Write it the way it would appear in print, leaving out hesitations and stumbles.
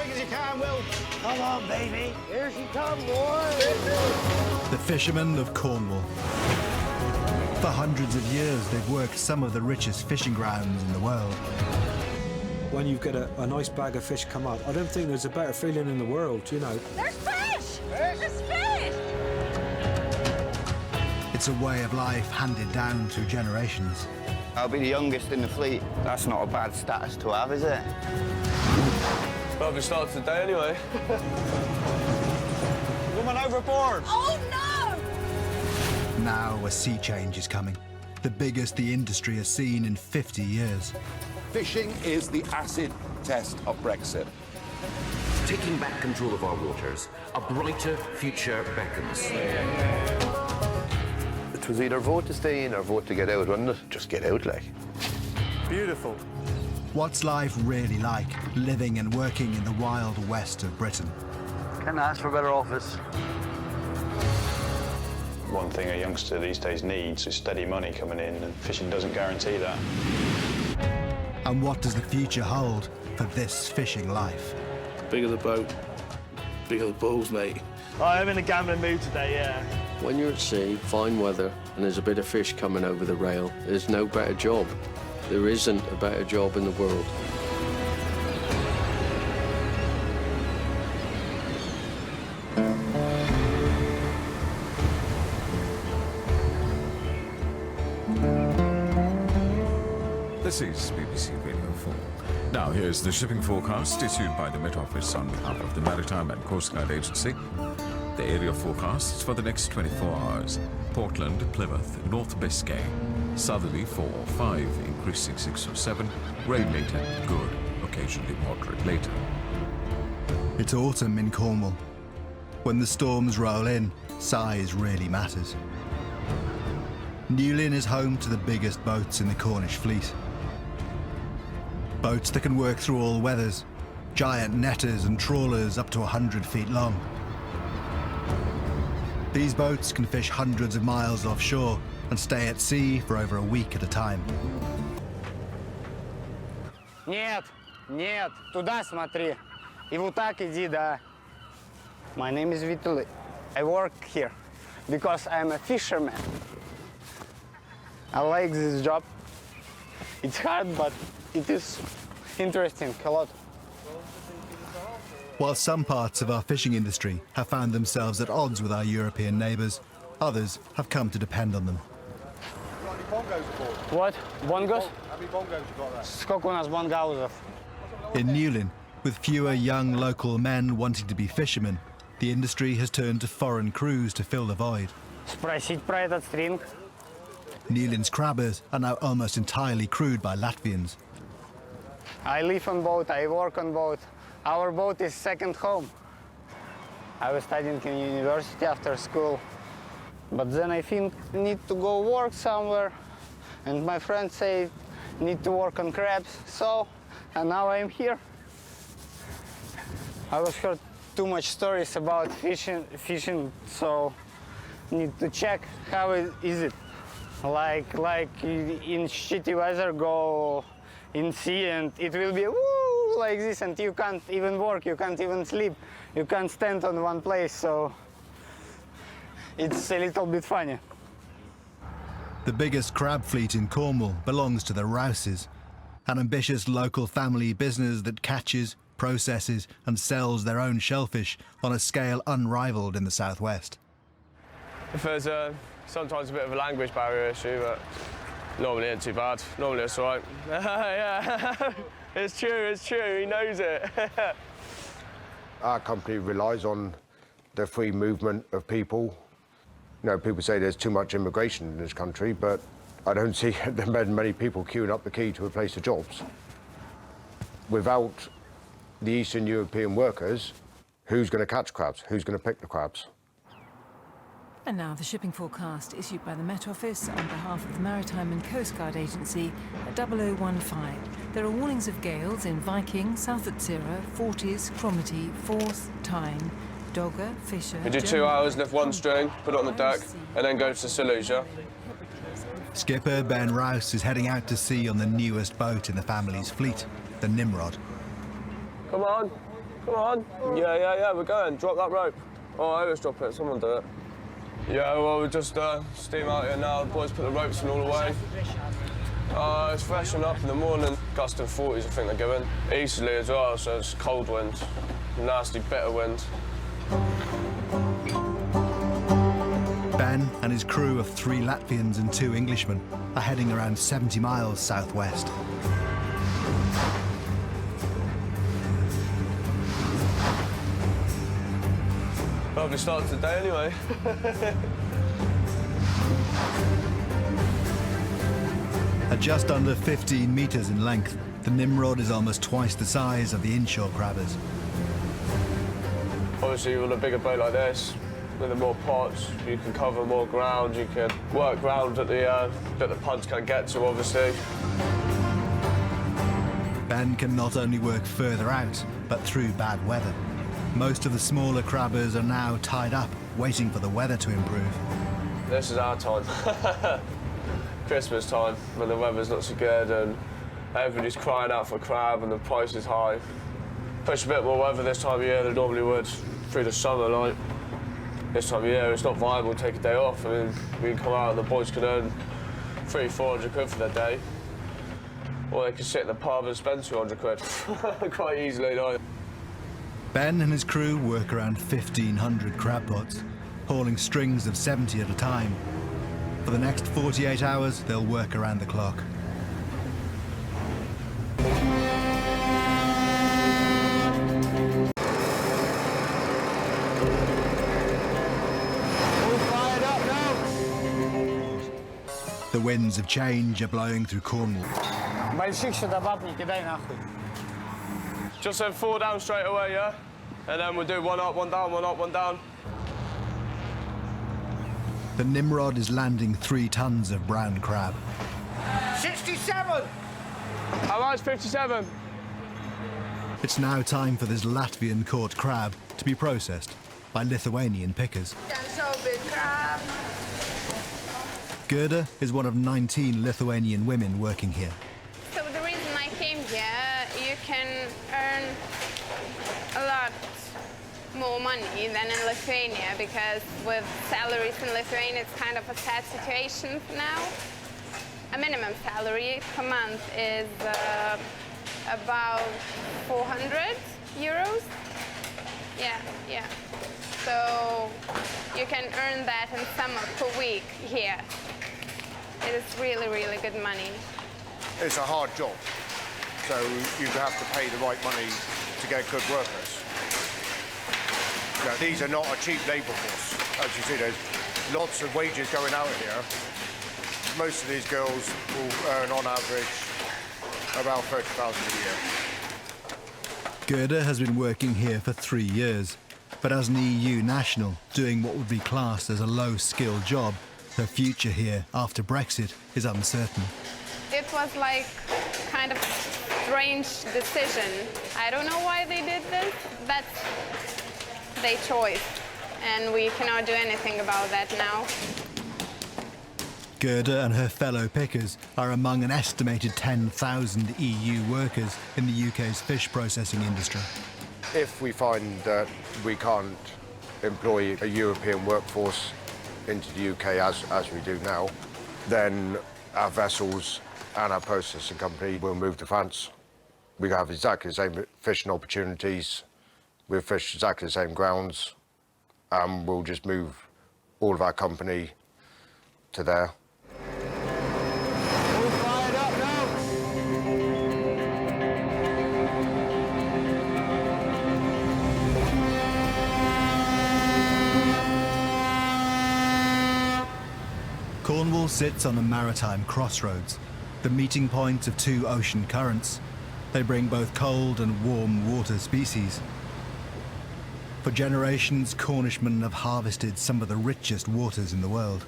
quick as you can, Will. Come on, baby. Here she comes, boy. The fishermen of Cornwall. For hundreds of years, they've worked some of the richest fishing grounds in the world. When you get a nice bag of fish come up, I don't think there's a better feeling in the world, you know. There's fish! There's fish! It's a way of life handed down through generations. I'll be the youngest in the fleet. That's not a bad status to have, is it? Lovely start to the day, anyway. Woman overboard! Oh, no! Now a sea change is coming, the biggest the industry has seen in 50 years. Fishing is the acid test of Brexit. Taking back control of our waters, a brighter future beckons. It was either vote to stay in or vote to get out, wasn't it? Just get out, like. Beautiful. What's life really like, living and working in the wild west of Britain? Can't ask for a better office. One thing a youngster these days needs is steady money coming in, and fishing doesn't guarantee that. And what does the future hold for this fishing life? Bigger the boat, bigger the balls, mate. I'm in a gambling mood today, yeah. When you're at sea, fine weather, and there's a bit of fish coming over the rail, there's no better job. There isn't a better job in the world. This is BBC Radio 4. Now here's the shipping forecast issued by the Met Office on behalf of the Maritime and Coast Guard Agency. The area forecasts for the next 24 hours. Portland, Plymouth, North Biscay. Southerly 4 or 5, increasing 6 or 7. Rain later, good, occasionally moderate later. It's autumn in Cornwall. When the storms roll in, size really matters. Newlyn is home to the biggest boats in the Cornish fleet. Boats that can work through all weathers, giant netters and trawlers up to 100 feet long. These boats can fish hundreds of miles offshore and stay at sea for over a week at a time. Нет, нет, туда смотри. И вот так иди, да. My name is Vitaly. I work here because I'm a fisherman. I like this job. It's hard, but it is interesting a lot. While some parts of our fishing industry have found themselves at odds with our European neighbours, others have come to depend on them. What? Bongos? How many bongos you got there? Сколько у нас bongauzов? In Newlyn, with fewer young local men wanting to be fishermen, the industry has turned to foreign crews to fill the void. Спросить про этот string? Newlyn's crabbers are now almost entirely crewed by Latvians. I live on boat, I work on boat. Our boat is second home. I was studying in university after school, but then I think need to go work somewhere, and my friends say need to work on crabs, and now I'm here. I was heard too much stories about fishing, so need to check how is it. Like in shitty weather, go in sea and it will be woo like this, and you can't even work, you can't even sleep, you can't stand on one place, so it's a little bit funny. The biggest crab fleet in Cornwall belongs to the Rouses, an ambitious local family business that catches, processes and sells their own shellfish on a scale unrivaled in the southwest. If there's sometimes a bit of a language barrier issue, but normally it ain't too bad. Normally it's all right. Yeah, it's true, he knows it. Our company relies on the free movement of people. You know, people say there's too much immigration in this country, but I don't see many people queuing up the quay to replace the jobs. Without the Eastern European workers, who's going to catch crabs? Who's going to pick the crabs? And now the shipping forecast issued by the Met Office on behalf of the Maritime and Coast Guard Agency at 0015. There are warnings of gales in Viking, South Atsira, Forties, Cromarty, Forth, Tyne, Dogger, Fisher... We do 2 hours, lift one string, put it on the deck, and then go to Saluja. Skipper Ben Rouse is heading out to sea on the newest boat in the family's fleet, the Nimrod. Come on. Come on. Yeah, we're going. Drop that rope. Oh, I always drop it. Someone do it. Yeah, well, we're just steam out here now. The boys put the ropes in all the way. It's freshening up in the morning. Gusting 40s, I think they're going. Easterly as well, so it's cold winds. Nasty, bitter winds. Ben and his crew of 3 Latvians and 2 Englishmen are heading around 70 miles southwest. Lovely start to the day anyway. At just under 15 metres in length, the Nimrod is almost twice the size of the inshore crabbers. Obviously, with a bigger boat like this, with the more pots, you can cover more ground, you can work ground that the punts can't get to, obviously. Ben can not only work further out, but through bad weather. Most of the smaller crabbers are now tied up, waiting for the weather to improve. This is our time. Christmas time, when the weather's not so good and everybody's crying out for crab and the price is high. Push a bit more weather this time of year than normally would through the summer. Like this time of year, it's not viable to take a day off. I mean, we can come out and the boys can earn 300-400 quid for their day. Or they can sit in the pub and spend 200 quid quite easily. Like. Ben and his crew work around 1,500 crab pots, hauling strings of 70 at a time. For the next 48 hours, they'll work around the clock. The winds of change are blowing through Cornwall. Just send 4 down straight away, yeah? And then we'll do 1 up, 1 down, 1 up, 1 down. The Nimrod is landing 3 tons of brown crab. 67! How much? 57? It's now time for this Latvian caught crab to be processed by Lithuanian pickers. Gerda is one of 19 Lithuanian women working here. So the reason I came here, you can earn a lot more money than in Lithuania, because with salaries in Lithuania it's kind of a sad situation now. A minimum salary per month is about 400 euros. Yeah. So you can earn that in summer per week here. It is really, really good money. It's a hard job, so you have to pay the right money to get good workers. Now, these are not a cheap labour force. As you see, there's lots of wages going out here. Most of these girls will earn, on average, about 30,000 a year. Gerda has been working here for 3 years, but as an EU national, doing what would be classed as a low-skill job, her future here after Brexit is uncertain. It was like kind of strange decision. I don't know why they did this. That's their choice, and we cannot do anything about that now. Gerda and her fellow pickers are among an estimated 10,000 EU workers in the UK's fish processing industry. If we find that we can't employ a European workforce into the UK as we do now, then our vessels and our processing company will move to France. We have exactly the same fishing opportunities, we'll fish exactly the same grounds, and we'll just move all of our company to there. Cornwall sits on a maritime crossroads, the meeting point of 2 ocean currents. They bring both cold and warm water species. For generations, Cornishmen have harvested some of the richest waters in the world.